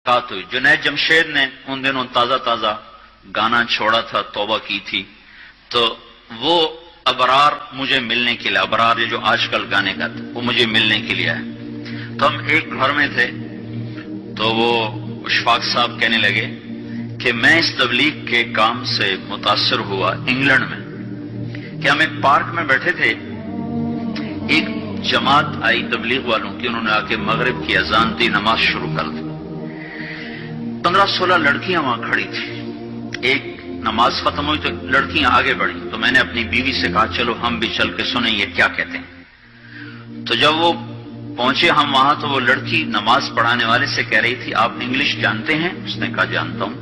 بات ہوئی۔ جنید جمشید نے ان دنوں تازہ تازہ گانا چھوڑا تھا، توبہ کی تھی، تو وہ ابرار مجھے ملنے کے لیے، ابرار جو آج کل گانے گاتے وہ مجھے ملنے کے لیے آئے۔ تو ہم ایک گھر میں تھے، تو وہ اشفاق صاحب کہنے لگے کہ میں اس تبلیغ کے کام سے متاثر ہوا انگلینڈ میں، کہ ہم ایک پارک میں بیٹھے تھے، ایک جماعت آئی تبلیغ والوں کی، انہوں نے آ کے مغرب کی اذان دی، نماز شروع کر دی۔ 15-16 لڑکیاں وہاں کھڑی تھیں۔ ایک نماز ختم ہوئی تو لڑکیاں آگے بڑھی، تو میں نے اپنی بیوی سے کہا چلو ہم بھی چل کے سنیں یہ کیا کہتے ہیں۔ تو جب وہ پہنچے ہم وہاں، تو وہ لڑکی نماز پڑھانے والے سے کہہ رہی تھی آپ انگلش جانتے ہیں؟ اس نے کہا جانتا ہوں۔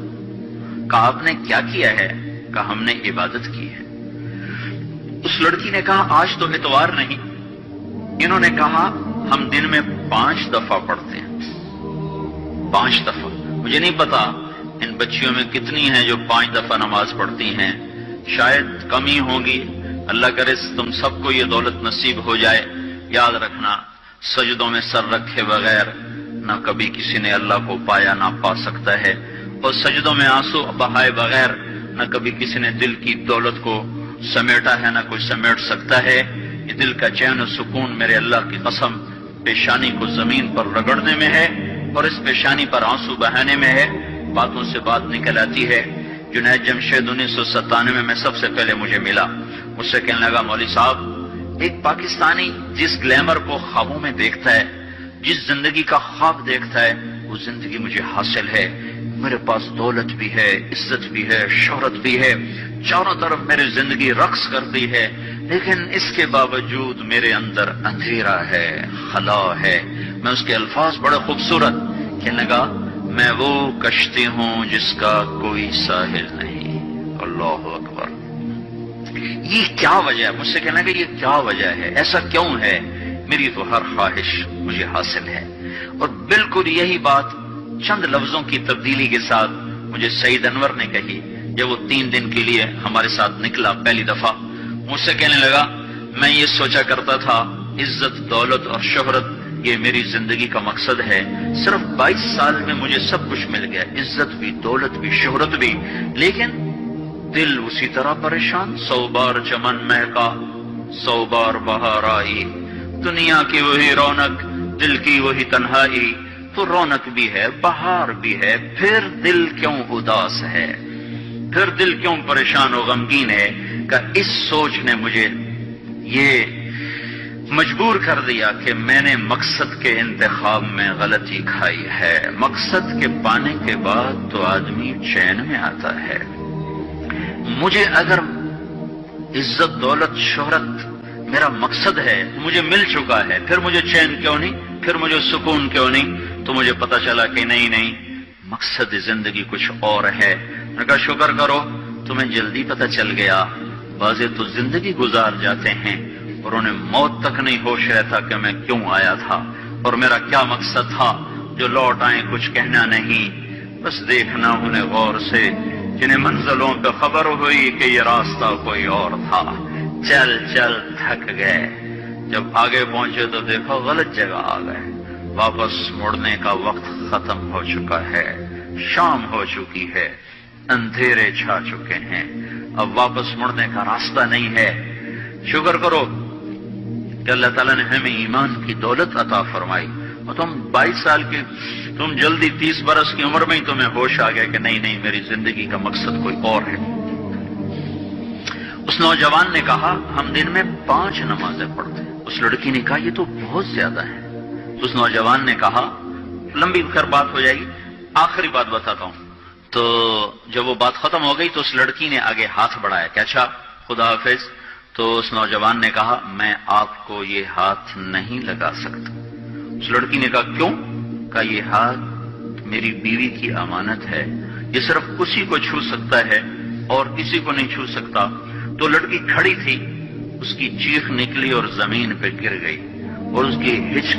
کہا آپ نے کیا کیا ہے؟ کہا ہم نے عبادت کی ہے۔ اس لڑکی نے کہا آج تو اتوار نہیں۔ انہوں نے کہا ہم دن میں 5 دفعہ پڑھتے ہیں، 5 دفعہ۔ مجھے نہیں پتا ان بچیوں میں کتنی ہیں جو 5 دفعہ نماز پڑھتی ہیں، شاید کم ہی ہوں گی۔ اللہ کرے تم سب کو یہ دولت نصیب ہو جائے۔ یاد رکھنا، سجدوں میں سر رکھے بغیر نہ کبھی کسی نے اللہ کو پایا نہ پا سکتا ہے، اور سجدوں میں آنسو بہائے بغیر نہ کبھی کسی نے دل کی دولت کو سمیٹا ہے نہ کوئی سمیٹ سکتا ہے۔ یہ دل کا چین و سکون میرے اللہ کی قسم پیشانی کو زمین پر رگڑنے میں ہے، اور اس پیشانی پر آنسو بہانے میں ہے۔ باتوں سے بات نکل آتی ہے۔ جنید جمشید 1997 میں سب سے پہلے مجھے ملا، مجھ سے کہنے لگا مولوی صاحب ایک پاکستانی جس گلیمر کو خوابوں میں دیکھتا ہے، جس زندگی کا خواب دیکھتا ہے، وہ زندگی مجھے حاصل ہے۔ میرے پاس دولت بھی ہے، عزت بھی ہے، شہرت بھی ہے، چاروں طرف میری زندگی رقص کرتی ہے، لیکن اس کے باوجود میرے اندر اندھیرا ہے، خلا ہے۔ میں اس کے الفاظ بڑے خوبصورت، کہنے لگا میں وہ کشتی ہوں جس کا کوئی ساحل نہیں۔ اللہ اکبر! یہ کیا وجہ ہے؟ مجھ سے کہنا کہ یہ کیا وجہ ہے، ایسا کیوں ہے؟ میری تو ہر خواہش مجھے حاصل ہے۔ اور بالکل یہی بات چند لفظوں کی تبدیلی کے ساتھ مجھے سعید انور نے کہی جب وہ 3 دن کے لیے ہمارے ساتھ نکلا پہلی دفعہ۔ مجھ سے کہنے لگا میں یہ سوچا کرتا تھا عزت، دولت اور شہرت یہ میری زندگی کا مقصد ہے، صرف 22 سال میں مجھے سب کچھ مل گیا، عزت بھی، دولت بھی، شہرت بھی، لیکن دل اسی طرح پریشان۔ 100 بار چمن مہکا، 100 بار بہار آئی، دنیا کی وہی رونق، دل کی وہی تنہائی، تو رونق بھی ہے، بہار بھی ہے، پھر دل کیوں اداس ہے، پھر دل کیوں پریشان و غمگین ہے؟ کہ اس سوچ نے مجھے یہ مجبور کر دیا کہ میں نے مقصد کے انتخاب میں غلطی کھائی ہے۔ مقصد کے پانے کے بعد تو آدمی چین میں آتا ہے۔ مجھے اگر عزت، دولت، شہرت میرا مقصد ہے، مجھے مل چکا ہے، پھر مجھے چین کیوں نہیں، پھر مجھے سکون کیوں نہیں؟ تو مجھے پتا چلا کہ نہیں، مقصد زندگی کچھ اور ہے۔ میں نے کہا شکر کرو تمہیں جلدی پتا چل گیا، بعضے تو زندگی گزار جاتے ہیں اور انہیں موت تک نہیں ہوش رہتا کہ میں کیوں آیا تھا اور میرا کیا مقصد تھا۔ جو لوٹ آئیں کچھ کہنا نہیں، بس دیکھنا انہیں غور سے، جنہیں منزلوں پہ خبر ہوئی کہ یہ راستہ کوئی اور تھا۔ چل چل تھک گئے، جب آگے پہنچے تو دیکھو غلط جگہ آ گئے، واپس مڑنے کا وقت ختم ہو چکا ہے، شام ہو چکی ہے، اندھیرے چھا چکے ہیں، اب واپس مڑنے کا راستہ نہیں ہے۔ شکر کرو کہ اللہ تعالیٰ نے ہمیں ایمان کی دولت عطا فرمائی، اور تم 22 سال کی، تم جلدی 30 برس کی عمر میں ہی تمہیں ہوش آ گیا کہ نہیں میری زندگی کا مقصد کوئی اور ہے۔ اس نوجوان نے کہا ہم دن میں 5 نمازیں پڑھتے ہیں۔ اس لڑکی نے کہا یہ تو بہت زیادہ ہے۔ اس نوجوان نے کہا لمبی خیر بات ہو جائے گی، آخری بات بتاتا ہوں۔ تو جب وہ بات ختم ہو گئی تو اس لڑکی نے آگے ہاتھ بڑھایا کہ اچھا خدا حافظ۔ تو اس نوجوان نے کہا میں آپ کو یہ ہاتھ نہیں لگا سکتا۔ اس لڑکی نے کہا کیوں؟ کہا یہ ہاتھ میری بیوی کی امانت ہے، یہ صرف اسی کو چھو سکتا ہے اور کسی کو نہیں چھو سکتا۔ تو لڑکی کھڑی تھی، اس کی چیخ نکلی اور زمین پہ گر گئی، اور اس کی ہچکی